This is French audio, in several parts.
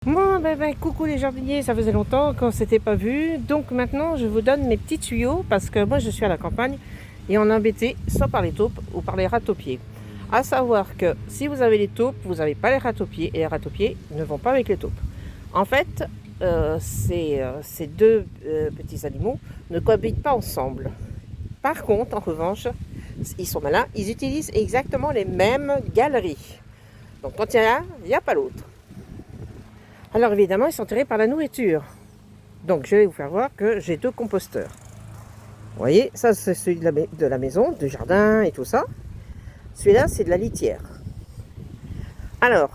Bon, coucou les jardiniers, ça faisait longtemps qu'on s'était pas vu. Donc maintenant, je vous donne mes petits tuyaux parce que moi, je suis à la campagne et on est embêté soit par les taupes ou par les rats-taupiers. À savoir que si vous avez les taupes, vous n'avez pas les rats-taupiers et les rats-taupiers ne vont pas avec les taupes. En fait, ces deux petits animaux ne cohabitent pas ensemble. Par contre, en revanche, ils sont malins, ils utilisent exactement les mêmes galeries. Donc quand il y en a un, il n'y a pas l'autre. Alors évidemment, ils sont tirés par la nourriture. Donc je vais vous faire voir que j'ai deux composteurs. Vous voyez, ça c'est celui de la maison, du jardin et tout ça. Celui-là, c'est de la litière. Alors,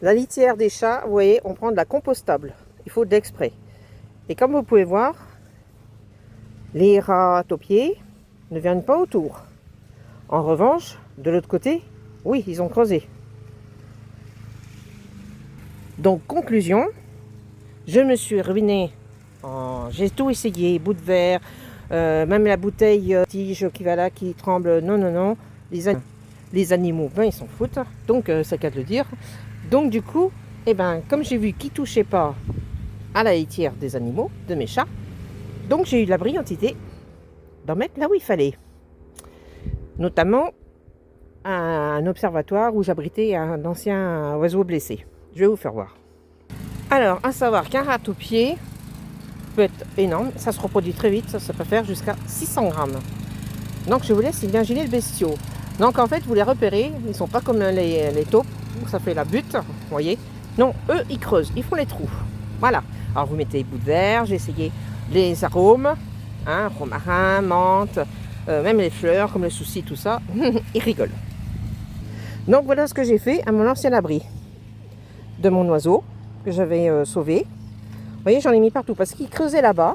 la litière des chats, vous voyez, on prend de la compostable. Il faut de l'exprès. Et comme vous pouvez voir, les rats taupiers ne viennent pas autour. En revanche, de l'autre côté, oui, ils ont creusé. Donc, conclusion, je me suis ruinée. J'ai tout essayé, bout de verre, même la bouteille tige qui va là, qui tremble. Non. Les animaux, ils s'en foutent. Donc, c'est qu'à le dire. Donc, du coup, comme j'ai vu qu'ils ne touchaient pas à la litière des animaux, de mes chats, donc j'ai eu la brillantité d'en mettre là où il fallait. Notamment un observatoire où j'abritais un ancien oiseau blessé. Je vais vous faire voir. Alors, à savoir qu'un rat-taupier peut être énorme, ça se reproduit très vite, ça peut faire jusqu'à 600 grammes. Donc je vous laisse imaginer le bestiau. Donc en fait, vous les repérez, ils ne sont pas comme les taupes, où ça fait la butte, vous voyez. Non, eux, ils creusent, ils font les trous. Voilà. Alors vous mettez des bouts de verre, j'ai essayé les arômes, romarin, menthe, même les fleurs, comme le souci, tout ça, ils rigolent. Donc voilà ce que j'ai fait à mon ancien abri de mon oiseau que j'avais sauvé. Vous voyez, j'en ai mis partout parce qu'il creusait là-bas,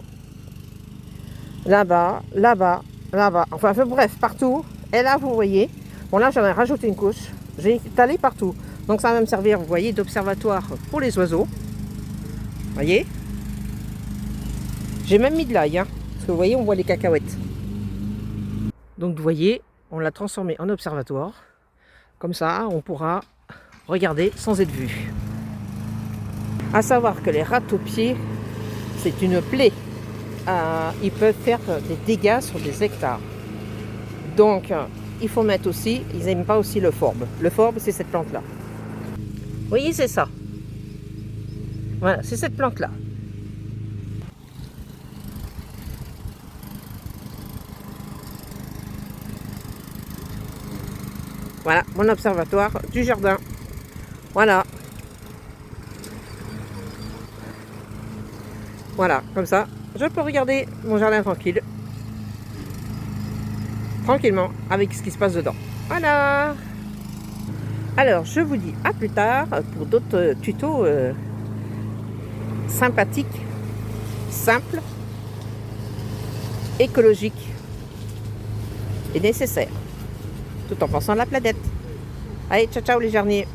enfin bref, partout. Et là, vous voyez, bon là, j'en ai rajouté une couche, j'ai étalé partout. Donc ça va me servir, vous voyez, d'observatoire pour les oiseaux. Vous voyez, j'ai même mis de l'ail, parce que vous voyez, on voit les cacahuètes. Donc vous voyez, on l'a transformé en observatoire. Comme ça, on pourra regarder sans être vu. À savoir que les rats-taupiers, c'est une plaie. Ils peuvent faire des dégâts sur des hectares. Donc, il faut mettre aussi, ils n'aiment pas aussi le forbe. Le forbe, c'est cette plante-là. Vous voyez, c'est ça. Voilà, c'est cette plante-là. Voilà, mon observatoire du jardin. Voilà. Voilà, comme ça, je peux regarder mon jardin tranquillement, avec ce qui se passe dedans. Voilà. Alors, je vous dis à plus tard pour d'autres tutos sympathiques, simples, écologiques et nécessaires, tout en pensant à la planète. Allez, ciao les jardiniers.